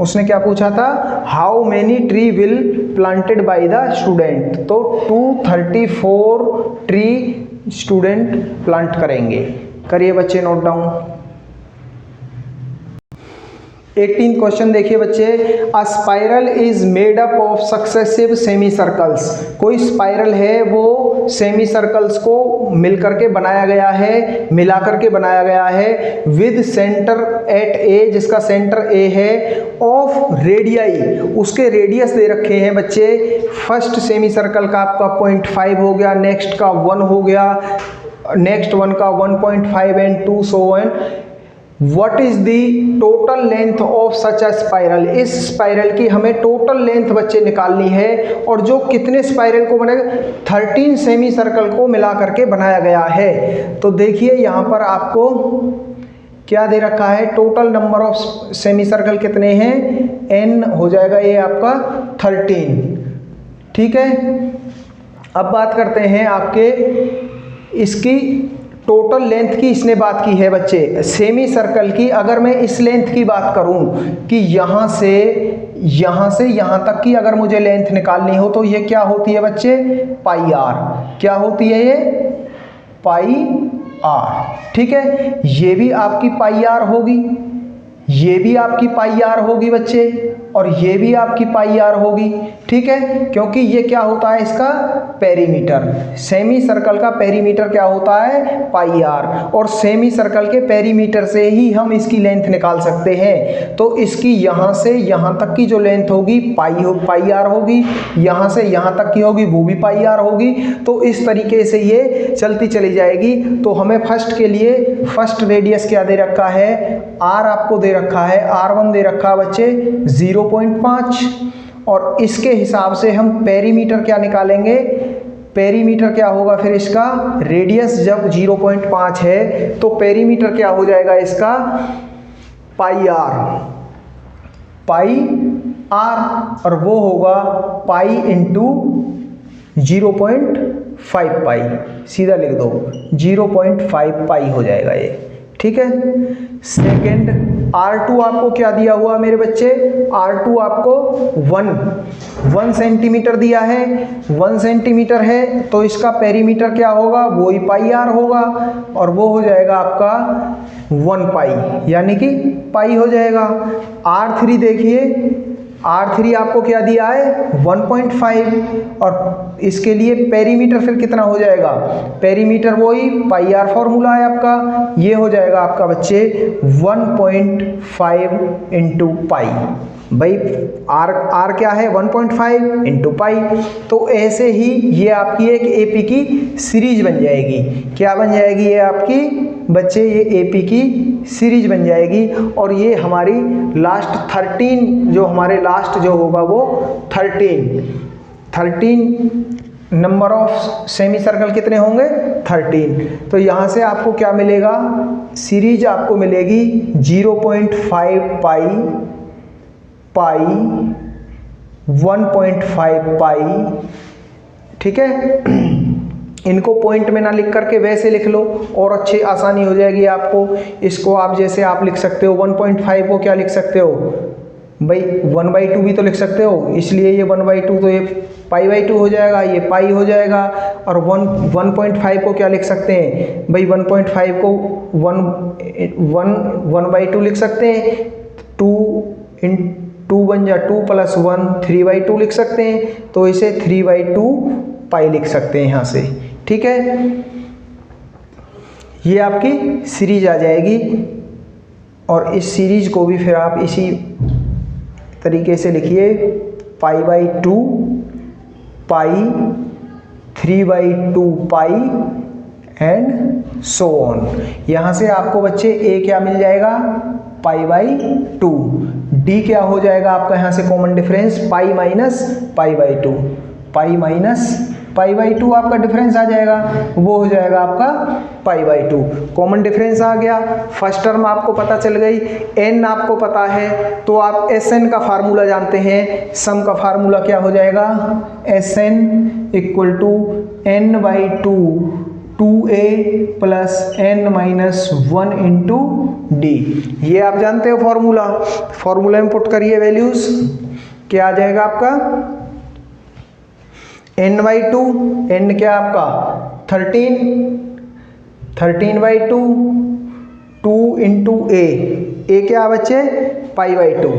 उसने क्या पूछा था how many tree will planted by the student, तो 234 ट्री स्टूडेंट प्लांट करेंगे। करिए बच्चे नोट डाउन। 18 क्वेश्चन देखिए बच्चे, अ spiral is made up of successive semi circles. कोई स्पाइरल है वो सेमी सर्कल्स को मिल करके बनाया गया है, मिला करके बनाया गया है, विद सेंटर एट ए, जिसका सेंटर ए है, ऑफ रेडियाई, उसके रेडियस दे रखे हैं बच्चे। फर्स्ट सेमी सर्कल का आपका 0.5 हो गया, नेक्स्ट का 1 हो गया, नेक्स्ट 1 का 1.5 and 2 so on. What is the total length of such a spiral? इस स्पाइरल की हमें टोटल लेंथ बच्चे निकालनी है, और जो कितने स्पाइरल को बनाएगा 13 सेमी सर्कल को मिला करके बनाया गया है। तो देखिए यहाँ पर आपको क्या दे रखा है, total number of semi circle कितने हैं n हो जाएगा ये आपका 13। ठीक है, अब बात करते हैं आपके इसकी टोटल लेंथ की। इसने बात की है बच्चे सेमी सर्कल की। अगर मैं इस लेंथ की बात करूं कि यहाँ से यहाँ तक की अगर मुझे लेंथ निकालनी हो तो ये क्या होती है बच्चे पाई आर। क्या होती है ये पाई आर। ठीक है, ये भी आपकी पाई आर होगी, ये भी आपकी पाई आर होगी बच्चे, और ये भी आपकी पाई आर होगी। ठीक है, क्योंकि ये क्या होता है इसका पेरीमीटर, सेमी सर्कल का पेरीमीटर क्या होता है पाई आर, और सेमी सर्कल के पेरीमीटर से ही हम इसकी लेंथ निकाल सकते हैं। तो इसकी यहाँ से यहाँ तक की जो लेंथ होगी पाई आर होगी, यहाँ से यहाँ तक की होगी वो भी पाई आर होगी। तो इस तरीके से ये चलती चली जाएगी। तो हमें फर्स्ट के लिए फर्स्ट रेडियस क्या दे रखा है आर आपको दे रखा है, R1 दे रखा है बच्चे 0.5, और इसके हिसाब से हम पेरीमीटर क्या निकालेंगे, पेरीमीटर क्या होगा फिर इसका रेडियस जब 0.5 है तो पेरीमीटर क्या हो जाएगा इसका पाई आर, और वो होगा पाई इंटू 0.5 पाई, सीधा लिख दो 0.5 पाई हो जाएगा ये। ठीक। ठीक है। सेकेंड R2 आपको क्या दिया हुआ मेरे बच्चे, R2 आपको 1 सेंटीमीटर दिया है, 1 सेंटीमीटर है तो इसका पेरीमीटर क्या होगा, वो ही पाई आर होगा और वो हो जाएगा आपका 1 पाई, यानी कि पाई हो जाएगा। R3 देखिए, R3 आपको क्या दिया है 1.5 और इसके लिए पेरीमीटर फिर कितना हो जाएगा, पेरीमीटर वही पाई आर फॉर्मूला है आपका, ये हो जाएगा आपका बच्चे 1.5 इंटू पाई। भाई आर क्या है 1.5 इंटू पाई। तो ऐसे ही ये आपकी एक एपी की सीरीज बन जाएगी। क्या बन जाएगी ये आपकी बच्चे, ये एपी की सीरीज बन जाएगी। और ये हमारी लास्ट 13 जो हमारे लास्ट जो होगा वो 13 नंबर ऑफ सेमी सर्कल कितने होंगे 13। तो यहाँ से आपको क्या मिलेगा, सीरीज आपको मिलेगी 0.5 पाई 1.5 पाई, ठीक है। इनको पॉइंट में ना लिख करके वैसे लिख लो और अच्छी आसानी हो जाएगी आपको। इसको आप जैसे आप लिख सकते हो 1.5 को क्या लिख सकते हो भाई 1/2 भी तो लिख सकते हो, इसलिए ये 1/2 तो ये पाई/2 हो जाएगा, ये पाई हो जाएगा। और 1.5 को क्या लिख सकते हैं भाई 1.5 को 1/2 लिख सकते हैं, 2 बन जा 2 + 1 3/2 लिख सकते हैं, तो इसे 3/2 पाई लिख सकते हैं यहाँ से, ठीक है। ये आपकी सीरीज आ जाएगी और इस सीरीज को भी फिर आप इसी तरीके से लिखिए पाई/2 पाई 3/2 पाई एंड सो ऑन। यहाँ से आपको बच्चे ए क्या मिल जाएगा पाई/2, डी क्या हो जाएगा आपका यहाँ से common difference pi minus pi, pi minus pi आपका डिफरेंस आ जाएगा, वो हो जाएगा आपका पाई/2। कॉमन डिफरेंस आ गया, फर्स्ट टर्म आपको पता चल गई। एन आपको पता है तो आप एस एन का फार्मूला जानते हैं, सम का फार्मूला क्या हो जाएगा S N equal to n/2 2a + n-1 into D. ये आप जानते हो फॉर्मूला, फॉर्मूला में पुट करिए वैल्यूज, क्या आ जाएगा आपका n/2, n क्या आपका 13/2 2 इंटू ए क्या बच्चे पाई/2,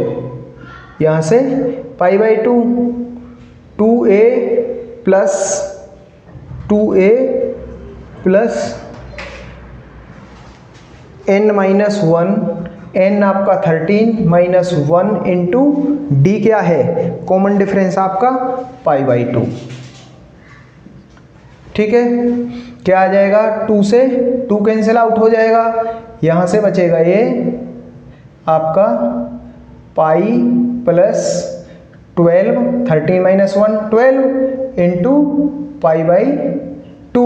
यहाँ से पाई/2 2a प्लस n-1, n आपका 13 - 1 इंटू डी क्या है कॉमन डिफरेंस आपका पाई/2, ठीक है। क्या आ जाएगा 2 से 2 कैंसिल आउट हो जाएगा, यहाँ से बचेगा ये आपका पाई + 12 13 - 1 12 इंटू पाई/2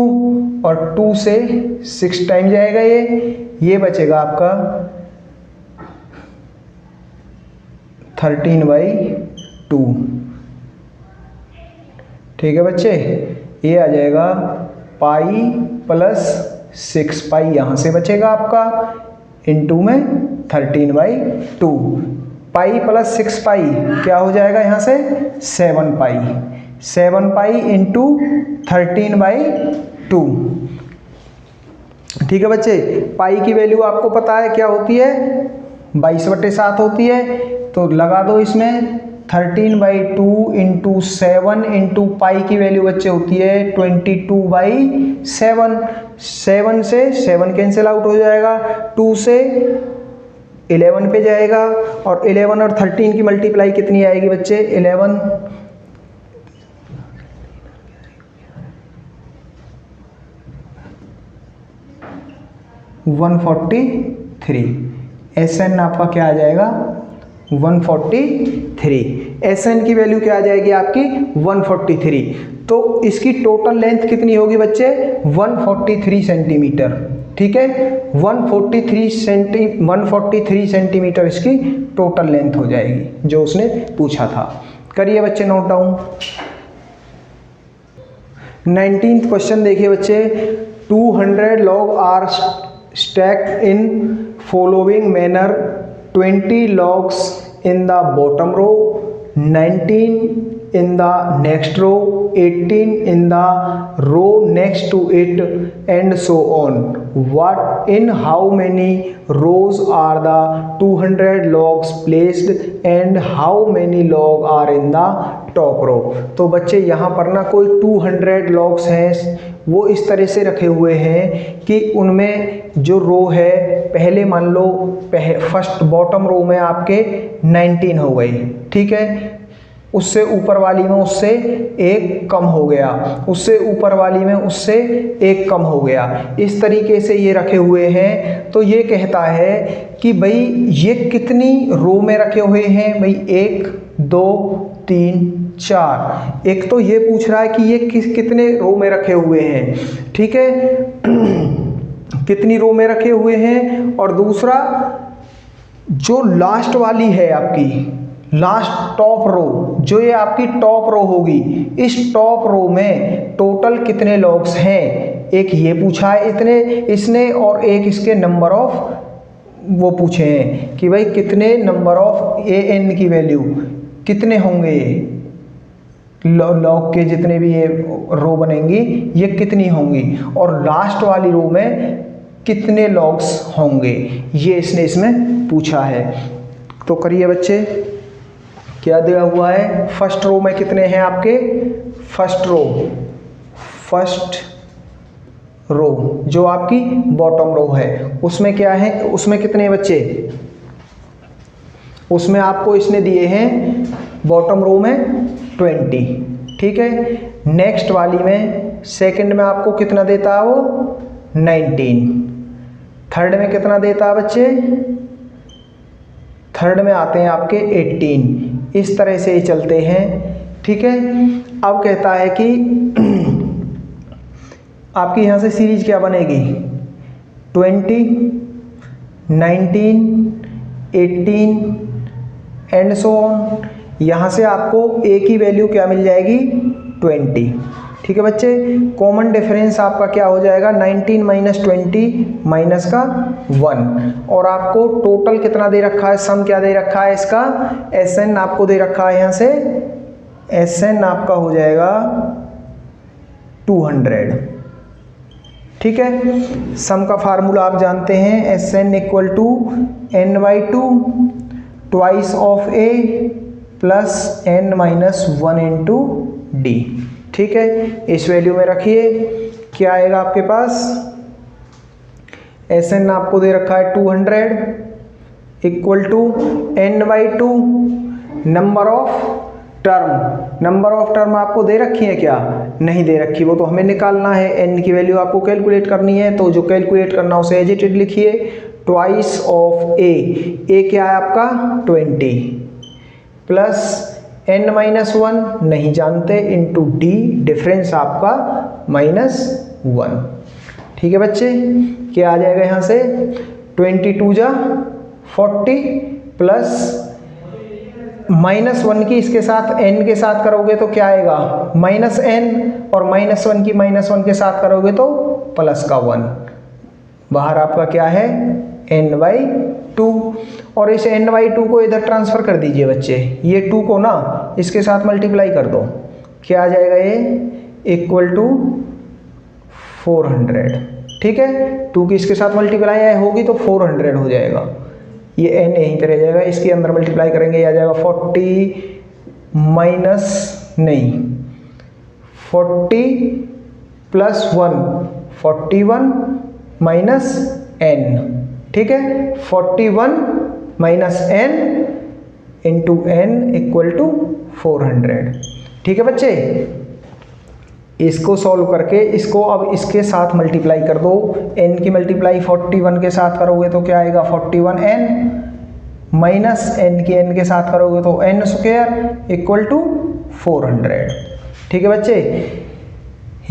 और 2 से 6 टाइम जाएगा ये बचेगा आपका 13/2, ठीक है बच्चे। ये आ जाएगा पाई + 6 पाई, यहाँ से बचेगा आपका इंटू में 13/2, पाई + 6 पाई क्या हो जाएगा यहाँ से 7 पाई इंटू 13/2, ठीक है बच्चे। पाई की वैल्यू आपको पता है क्या होती है 22/7 होती है, तो लगा दो इसमें 13/2 इंटू 7 इंटू पाई की वैल्यू बच्चे होती है 22/7, 7 से 7 कैंसिल आउट हो जाएगा, 2 से 11 पे जाएगा और 11 और 13 की मल्टीप्लाई कितनी आएगी बच्चे 11 143, एस एन आपका क्या आ जाएगा 143, एस एन की वैल्यू क्या आ जाएगी आपकी 143। तो इसकी टोटल लेंथ कितनी होगी बच्चे 143 सेंटीमीटर, ठीक है 143 सेंटीमीटर इसकी टोटल लेंथ हो जाएगी जो उसने पूछा था। करिए बच्चे नोट डाउन। 19th क्वेश्चन देखिए बच्चे 200 log r stacked in following manner: 20 logs in the bottom row, 19 in the next row, 18 in the row next to it, and so on. What in how many rows are the 200 logs placed and how many log are in the top row? तो बच्चे यहाँ पर ना कोई 200 logs हैं, वो इस तरह से रखे हुए हैं कि उनमें जो रो है, पहले मान लो फर्स्ट बॉटम रो में आपके 19 हो गई, ठीक है, उससे ऊपर वाली में उससे एक कम हो गया, उससे ऊपर वाली में उससे एक कम हो गया, इस तरीके से ये रखे हुए हैं। तो ये कहता है कि भाई ये कितनी रो में रखे हुए हैं, भाई 1 2 3 4। एक तो ये पूछ रहा है कि ये कितने रो में रखे हुए हैं, ठीक है, कितनी रो में रखे हुए हैं, और दूसरा जो लास्ट वाली है आपकी लास्ट टॉप रो, जो ये आपकी टॉप रो होगी, इस टॉप रो में टोटल कितने लॉग्स हैं, एक ये पूछा है इतने इसने, और एक इसके नंबर ऑफ वो पूछे हैं कि भाई कितने नंबर ऑफ an की वैल्यू कितने होंगे, लॉग के जितने भी ये रो बनेंगी ये कितनी होंगी, और लास्ट वाली रो में कितने लॉग्स होंगे, ये इसने इसमें पूछा है। तो करिए बच्चे, क्या दिया हुआ है, फर्स्ट रो में कितने हैं आपके, फर्स्ट रो जो आपकी बॉटम रो है उसमें क्या है, उसमें कितने बच्चे, उसमें आपको इसने दिए हैं बॉटम रो में 20, ठीक है, नेक्स्ट वाली में सेकंड में आपको कितना देता है वो 19, थर्ड में कितना देता है बच्चे, थर्ड में आते हैं आपके 18, इस तरह से ये चलते हैं, ठीक है। अब कहता है कि आपकी यहाँ से सीरीज क्या बनेगी, 20 19 18 एंड सो ऑन। यहाँ से आपको a की वैल्यू क्या मिल जाएगी 20, ठीक है बच्चे। कॉमन डिफरेंस आपका क्या हो जाएगा 19 माइनस 20 माइनस का 1, और आपको टोटल कितना दे रखा है, सम क्या दे रखा है इसका, Sn आपको दे रखा है, यहाँ से Sn आपका हो जाएगा 200, ठीक है। सम का फार्मूला आप जानते हैं, Sn equal to n/2 twice of a plus n minus 1 into D, ठीक है। इस वैल्यू में रखिए, क्या आएगा आपके पास, Sn आपको दे रखा है 200 equal to n/2 number of term आपको दे रखी है क्या, नहीं दे रखी, वो तो हमें निकालना है, n की वैल्यू आपको कैलकुलेट करनी है, तो जो कैलकुलेट करना उसे एज इट इज लिखिए, ट्वाइस ऑफ a क्या है आपका 20 प्लस n-1 नहीं जानते इंटू डी, डिफरेंस आपका -1, ठीक है बच्चे। क्या आ जाएगा यहाँ से 22 जा 40 प्लस -1 की इसके साथ n के साथ करोगे तो क्या आएगा -n, और -1 की -1 के साथ करोगे तो प्लस का 1, बाहर आपका क्या है n/2, और इस n/2 को इधर ट्रांसफ़र कर दीजिए बच्चे, ये 2 को ना इसके साथ मल्टीप्लाई कर दो, क्या आ जाएगा ये इक्वल टू 400, ठीक है। 2 की इसके साथ मल्टीप्लाई होगी तो 400 हो जाएगा, ये n यहीं पे रह जाएगा, इसके अंदर मल्टीप्लाई करेंगे ये आ जाएगा 40 प्लस 1 41 माइनस n, ठीक है, 41 minus n into n equal to 400, ठीक है बच्चे। इसको सॉल्व करके इसको अब इसके साथ मल्टीप्लाई कर दो, n की मल्टीप्लाई 41 के साथ करोगे तो क्या आएगा 41n माइनस n की n के साथ करोगे तो n स्क्वायर इक्वल टू 400, ठीक है बच्चे।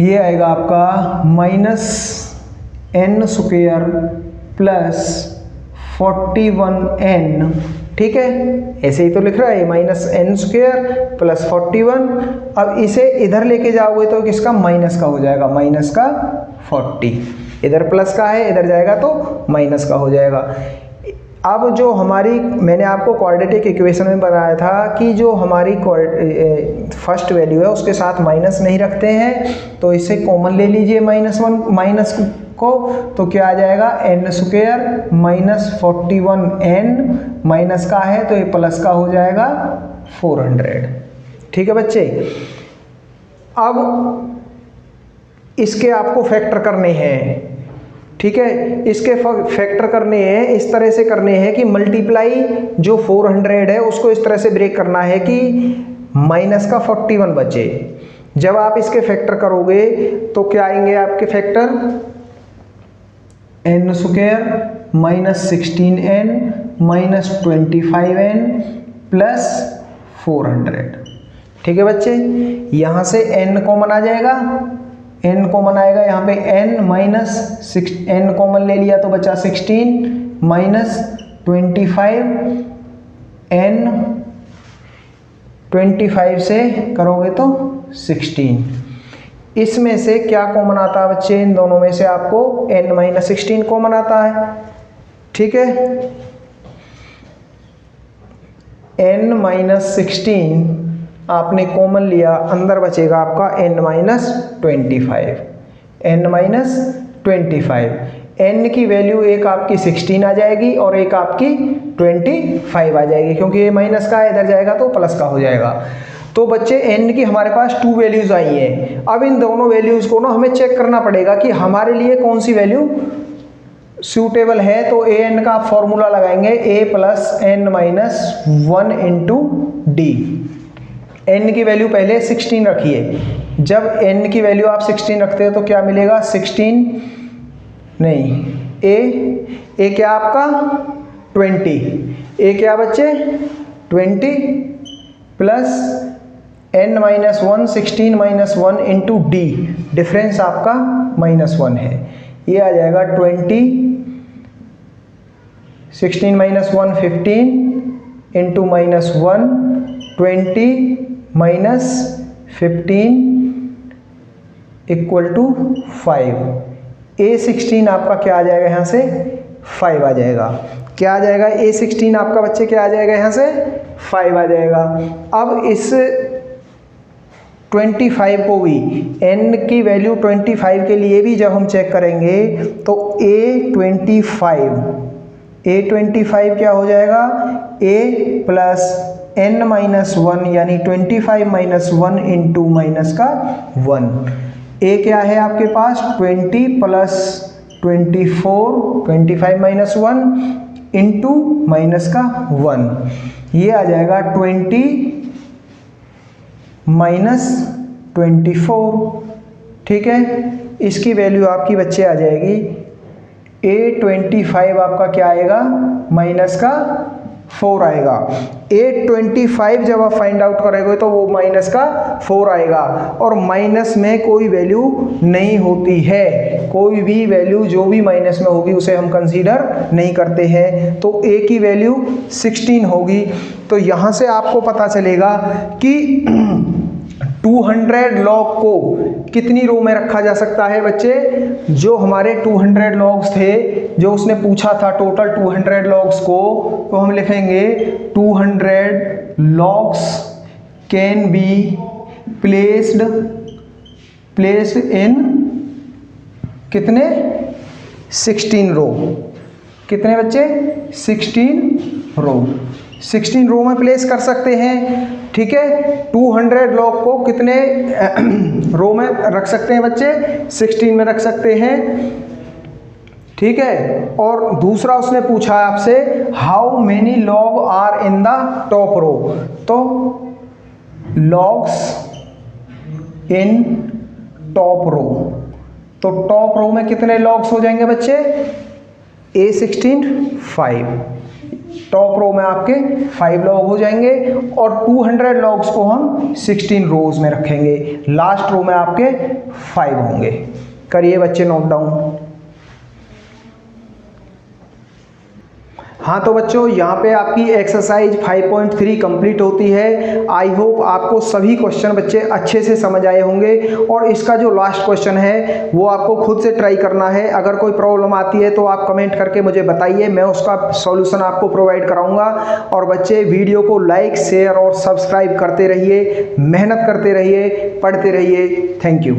ये आएगा आपका -n स्क्वायर प्लस 41n, ठीक है, ऐसे ही तो लिख रहा है -n स्क्वायर प्लस 41। अब इसे इधर लेके जाओगे तो किसका माइनस का हो जाएगा, -40, इधर प्लस का है, इधर जाएगा तो माइनस का हो जाएगा। अब जो हमारी, मैंने आपको क्वाड्रेटिक इक्वेशन में बताया था कि जो हमारी फर्स्ट वैल्यू है उसके साथ माइनस नहीं रखते हैं, तो इसे कॉमन ले लीजिए माइनस को, तो क्या आ जाएगा n square minus 41n, minus का है तो ये प्लस का हो जाएगा 400। ठीक है बच्चे, अब इसके आपको फैक्टर करने हैं। ठीक है, इसके फैक्टर करने हैं, इस तरह से करने हैं कि मल्टीप्लाई जो 400 है उसको इस तरह से ब्रेक करना है कि माइनस का 41 बचे। जब आप इसके फैक्टर करोगे तो क्या आएंगे आपके factor, n square minus 16n minus 25n plus 400। ठीक है बच्चे, यहाँ से n कॉमन आ जाएगा, n कॉमन आएगा, यहाँ पे n माइनस n कॉमन ले लिया तो बचा 16 माइनस 25, n 25 से करोगे तो 16। इसमें से क्या कॉमन आता है बच्चे, इन दोनों में से आपको n माइनस 16 कॉमन आता है। ठीक है, n माइनस 16 आपने कॉमन लिया, अंदर बचेगा आपका n minus 25, n minus 25। n की वैल्यू एक आपकी 16 आ जाएगी और एक आपकी 25 आ जाएगी, क्योंकि ये माइनस का है, इधर जाएगा तो प्लस का हो जाएगा। तो बच्चे n की हमारे पास 2 वैल्यूज आई हैं। अब इन दोनों वैल्यूज को ना हमें चेक करना पड़ेगा कि हमारे लिए कौन सी वैल्यू सूटेबल है। तो an का फॉर्मूला लगाएंगे, a plus n minus 1 into D. n की वैल्यू पहले 16 रखिए, जब n की वैल्यू आप 16 रखते हो तो क्या मिलेगा, 16 नहीं, a क्या आपका 20, a क्या बच्चे 20 plus n minus 1, 16 minus 1 into D, difference आपका -1 है, ये आ जाएगा 20, 16 minus 1 15 into -1, 20 minus 15 equal to 5। a16 आपका क्या आ जाएगा, यहाँ से 5 आ जाएगा। क्या आ जाएगा, a16 आपका बच्चे क्या आ जाएगा, यहाँ से 5 आ जाएगा। अब इस 25 को भी, n की वैल्यू 25 के लिए भी जब हम चेक करेंगे तो a25 क्या हो जाएगा, a प्लस n माइनस 1 यानी 25 माइनस 1 इंटू माइनस का 1। a क्या है आपके पास 20 प्लस 24, 25 माइनस 1 इंटू माइनस का 1, ये आ जाएगा 20 माइनस 24। ठीक है, इसकी वैल्यू आपकी बच्चे आ जाएगी, a25 आपका क्या आएगा, माइनस का 4 आएगा। a25 जब आप फाइंड आउट करोगे तो वो माइनस का 4 आएगा, और माइनस में कोई वैल्यू नहीं होती है, कोई भी वैल्यू जो भी माइनस में होगी उसे हम कंसीडर नहीं करते हैं। तो a की वैल्यू 16 होगी। तो यहाँ से आपको पता चलेगा कि 200 लॉग को कितनी रो में रखा जा सकता है बच्चे। जो हमारे 200 लॉग्स थे, जो उसने पूछा था टोटल 200 लॉग्स को, तो हम लिखेंगे 200 logs can be placed in कितने 16 रो। कितने बच्चे 16 रो, 16 रो में प्लेस कर सकते हैं। ठीक है, 200 लॉग को कितने रो में रख सकते हैं बच्चे, 16 में रख सकते हैं। ठीक है, और दूसरा उसने पूछा आपसे how many log are in the top row, तो लॉग्स इन टॉप रो, तो टॉप रो में कितने लॉग्स हो जाएंगे बच्चे, a16 5, टॉप रो में आपके 5 लॉग हो जाएंगे, और 200 लॉग्स को हम 16 रोज में रखेंगे, लास्ट रो में आपके 5 होंगे। करिए बच्चे नोट डाउन। हाँ तो बच्चों यहाँ पे आपकी एक्सरसाइज 5.3 कंप्लीट होती है। आई होप आपको सभी क्वेश्चन बच्चे अच्छे से समझ आए होंगे और इसका जो लास्ट क्वेश्चन है वो आपको खुद से ट्राई करना है। अगर कोई प्रॉब्लम आती है तो आप कमेंट करके मुझे बताइए, मैं उसका सॉल्यूशन आपको प्रोवाइड कराऊंगा। और बच्चे वीडियो को लाइक, शेयर और सब्सक्राइब करते रहिए, मेहनत करते रहिए, पढ़ते रहिए। Thank you.